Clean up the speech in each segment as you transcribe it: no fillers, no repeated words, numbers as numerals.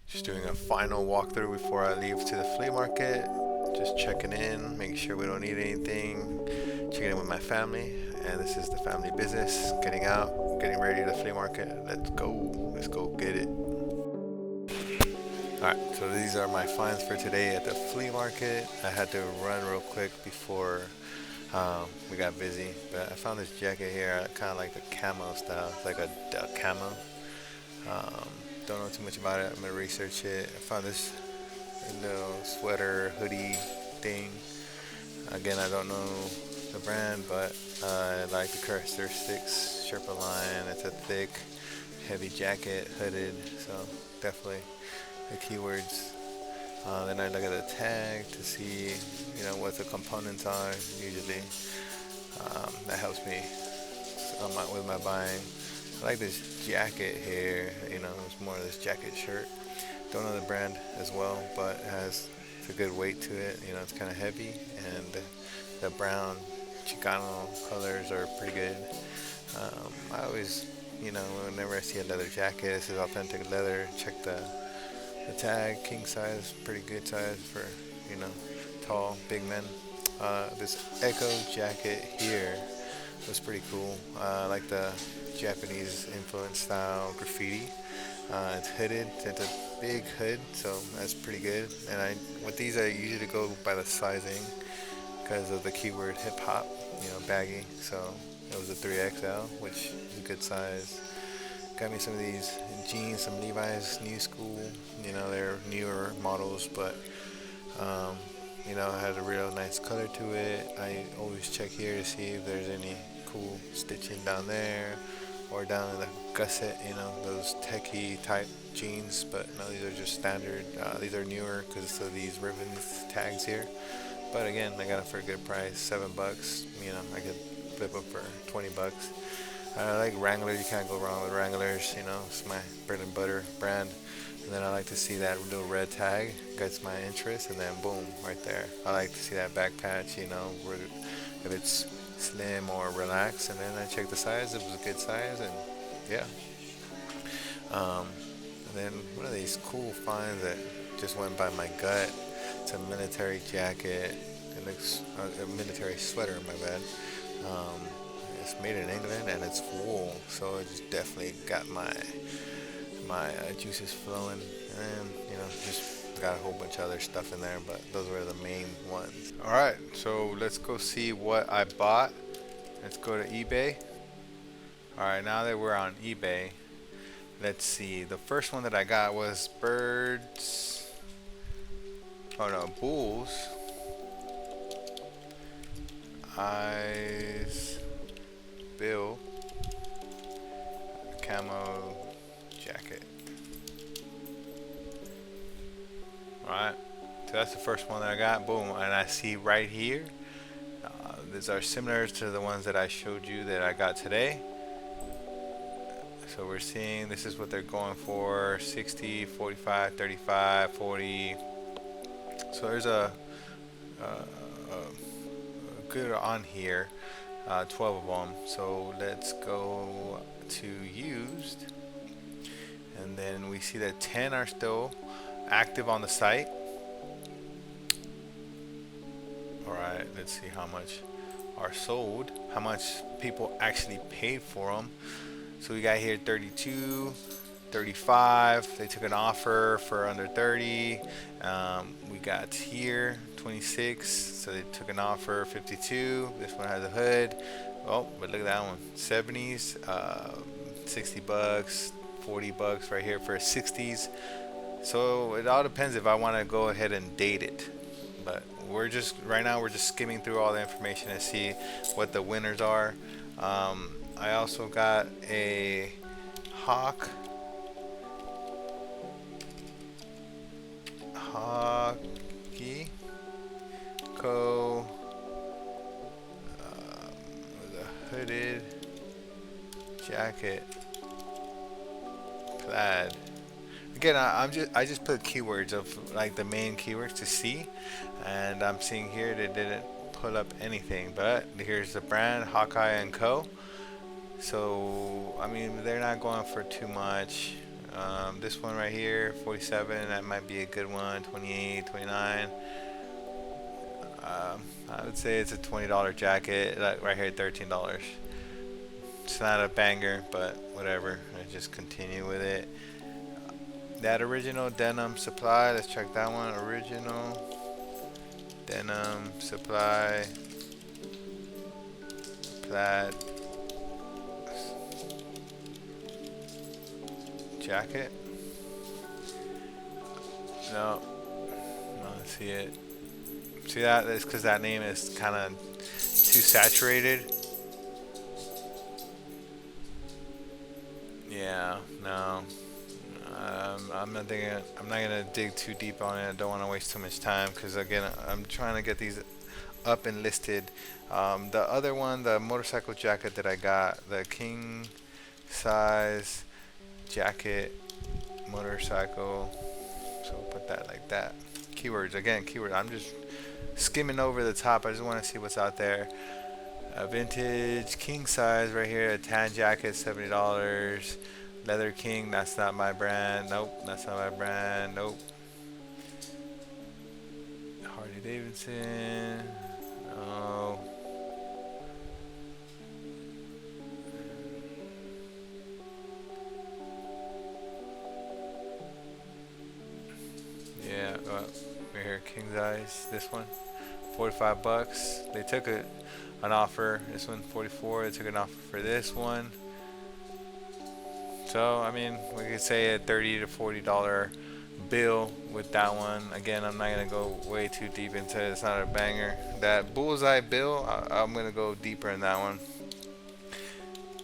Just doing a final walkthrough before I leave to the flea market. Just checking in, making sure we don't need anything. Checking in with my family, and this is the family business. Getting out, getting ready to the flea market. Let's go. Let's go get it. Alright, so these are my finds for today at the flea market. I had to run real quick before we got busy, but I found this jacket here. I kind of like the camo style. It's like a duck camo. Um, don't know too much about it. I'm gonna research it. I found this little sweater hoodie thing. Again, I don't know the brand, but I like the characteristics. Sherpa line. It's a thick, heavy jacket, hooded. So definitely the keywords. Then I look at the tag to see, what the components are. Usually, that helps me with my buying. I like this jacket here. It's more of this jacket shirt. Don't know the brand as well, but it's a good weight to it. It's kind of heavy, and the brown Chicano colors are pretty good. I always, whenever I see a leather jacket, this is authentic leather. Check the tag, king size, pretty good size for tall, big men. This Echo jacket here was pretty cool. I like the Japanese influence style graffiti. It's hooded. It's a big hood, so that's pretty good. And with these I usually go by the sizing because of the keyword hip hop, baggy. So it was a 3XL, which is a good size. Got me some of these jeans, some Levi's new school. They're newer models, but it had a real nice color to it. I always check here to see if there's any cool stitching down there or down in the gusset, those techie type jeans. But no, these are just standard. These are newer because of these ribbons tags here. But again, I got it for a good price, $7. I could flip them for $20. I like Wrangler. You can't go wrong with Wranglers. It's my bread and butter brand. And then I like to see that little red tag, gets my interest, and then boom, right there. I like to see that back patch, where if it's slim or relaxed. And then I check the size. It was a good size, and yeah. And then one of these cool finds that just went by my gut. It's a military jacket. It looks a military sweater, my bad. It's made in England and it's wool, so it just definitely got my juices flowing, and just got a whole bunch of other stuff in there, but those were the main ones. All right, so let's go see what I bought. Let's go to eBay. All right, now that we're on eBay, let's see. The first one that I got was bulls eyes bill camo jacket. Alright, so that's the first one that I got. Boom, and I see right here, these are similar to the ones that I showed you that I got today. So we're seeing this is what they're going for: 60, 45, 35, 40. So there's a good on here, 12 of them. So let's go to used, and then we see that 10 are still active on the site. Alright, let's see how much are sold, how much people actually paid for them. So we got here 32, 35. They took an offer for under 30. We got here 26, so they took an offer 52. This one has a hood. Oh, but look at that one, 70s, $60, $40 right here for 60s. So it all depends if I want to go ahead and date it. But right now we're just skimming through all the information to see what the winners are. I also got a hockey co with a hooded jacket plaid. Again, I just put keywords of like the main keywords to see, and I'm seeing here they didn't pull up anything, but here's the brand, Hawkeye and Co. So I mean, they're not going for too much. This one right here, 47. That might be a good one. 28, 29. I would say it's a $20 jacket. Like right here, $13. It's not a banger, but whatever. I just continue with it. That original denim supply. Let's check that one. Original denim supply. Plaid jacket. No, no, I see it. See that? That's because that name is kind of too saturated. Yeah, no. I'm not thinking. I'm not gonna dig too deep on it. I don't want to waste too much time because again, I'm trying to get these up and listed. The other one, the motorcycle jacket that I got, the king size jacket motorcycle. So we'll put that like that. Keywords again. Keyword. I'm just skimming over the top. I just want to see what's out there. A vintage king size right here. A tan jacket, $70. Leather King. That's not my brand. Nope. That's not my brand. Nope. Harley Davidson. No. Yeah. Right here, king size. This one. 45 bucks. They took an offer. This one 44. They took an offer for this one. So I mean, we could say a $30 to $40 bill with that one. Again, I'm not gonna go way too deep into it. It's not a banger. That bullseye bill, I'm gonna go deeper in that one.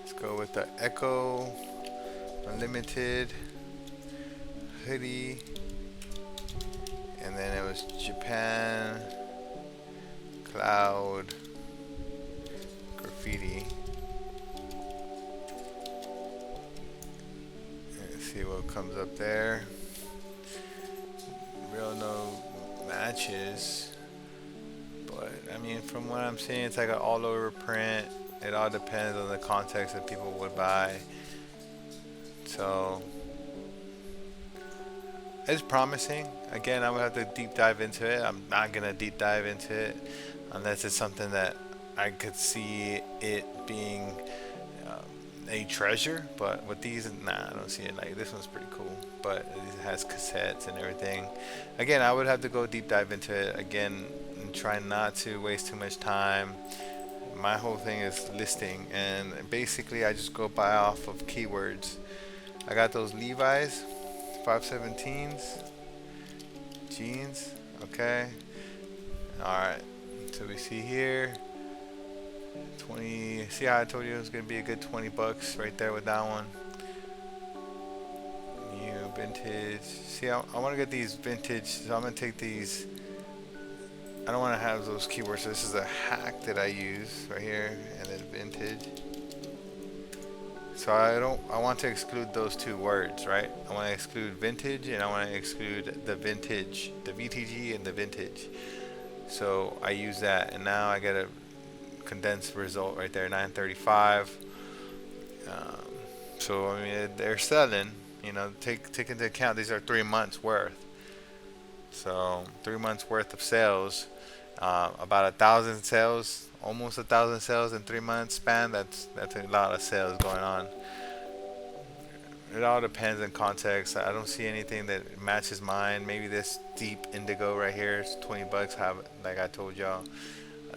Let's go with the Echo Unlimited hoodie, and then it was Japan Cloud Graffiti. Let's see what comes up there. Real no matches, but I mean, from what I'm seeing, it's like an all over print. It all depends on the context that people would buy. So it's promising. Again, I would have to deep dive into it. I'm not gonna deep dive into it unless it's something that I could see it being a treasure. But with these, nah, I don't see it. Like this one's pretty cool, but it has cassettes and everything. Again, I would have to go deep dive into it again and try not to waste too much time. My whole thing is listing, and basically I just go by off of keywords. I got those Levi's 517s jeans. Okay, all right, so we see here 20. See how I told you it was gonna be a good 20 bucks right there with that one. New vintage. See, I want to get these vintage, so I'm gonna take these. I don't want to have those keywords, so this is a hack that I use right here, and then vintage. So I want to exclude those two words, right? I want to exclude vintage, and I want to exclude the vintage, the VTG and the vintage. So I use that, and now I get a condensed result right there, 935. So I mean, they're selling. You know, take into account these are 3 months worth. So 3 months worth of sales, about 1,000 sales, almost 1,000 sales in 3 months span. That's a lot of sales going on. It all depends on context. I don't see anything that matches mine. Maybe this deep indigo right here is 20 bucks. Have like I told y'all,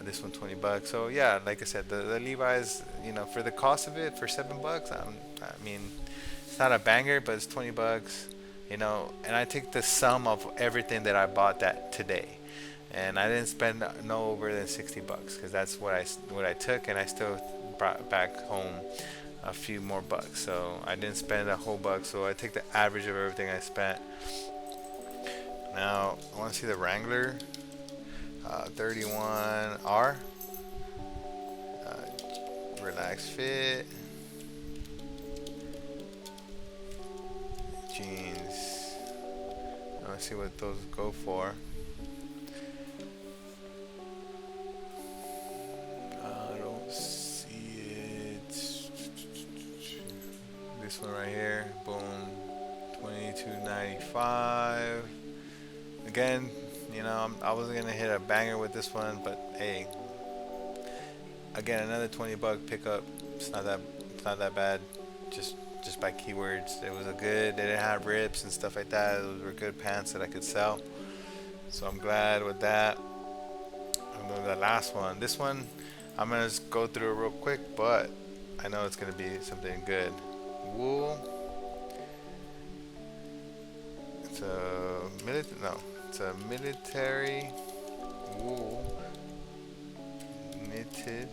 this one 20 bucks. So yeah, like I said, the Levi's, you know, for the cost of it, for 7 bucks, I mean, it's not a banger, but it's 20 bucks. You know, and I take the sum of everything that I bought that today, and I didn't spend no over than 60 bucks because that's what I took, and I still brought back home a few more bucks. So I didn't spend a whole buck. So I take the average of everything I spent. Now I want to see the Wrangler 31R relaxed fit jeans. I want to see what those go for. I don't see it. This one right here, boom. again, I wasn't gonna hit a banger with this one, but hey, again, another 20 buck pickup. It's not that it's not that bad. Just just by keywords, it was a good. They didn't have rips and stuff like that. Those were good pants that I could sell. So I'm glad with that. And then the last one. This one, I'm gonna just go through it real quick, but I know it's gonna be something good. Wool. It's a no. It's a military wool knitted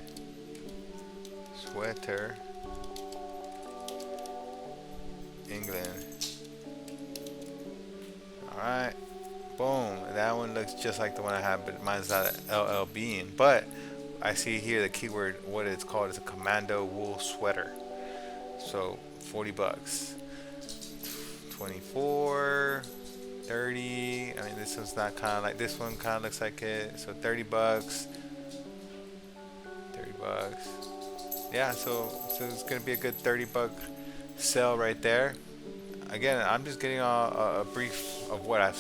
sweater, England. All right. Boom. That one looks just like the one I have, but mine's not LL Bean. But I see here the keyword, what it's called is a commando wool sweater. So 40 bucks. 24, 30. I mean, this one's not kind of like this one, kind of looks like it. So 30 bucks. 30 bucks. Yeah, so it's gonna be a good 30 buck sale right there. Again, I'm just getting a brief of what I've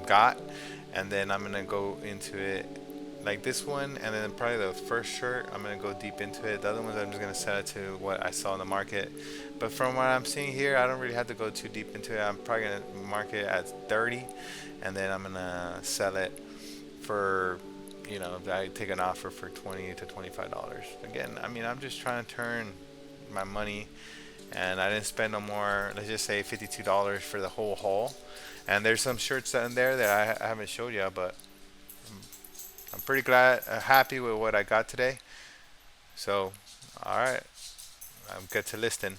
got, and then I'm gonna go into it like this one, and then probably the first shirt I'm gonna go deep into it. The other ones I'm just gonna set it to what I saw in the market. But from what I'm seeing here, I don't really have to go too deep into it. I'm probably gonna mark it at 30, and then I'm gonna sell it for, if I take an offer for $20 to $25. Again, I mean, I'm just trying to turn my money, and I didn't spend no more. Let's just say $52 for the whole haul. And there's some shirts in there that I haven't showed you, but I'm pretty glad, happy with what I got today. So, all right, I'm good to listen.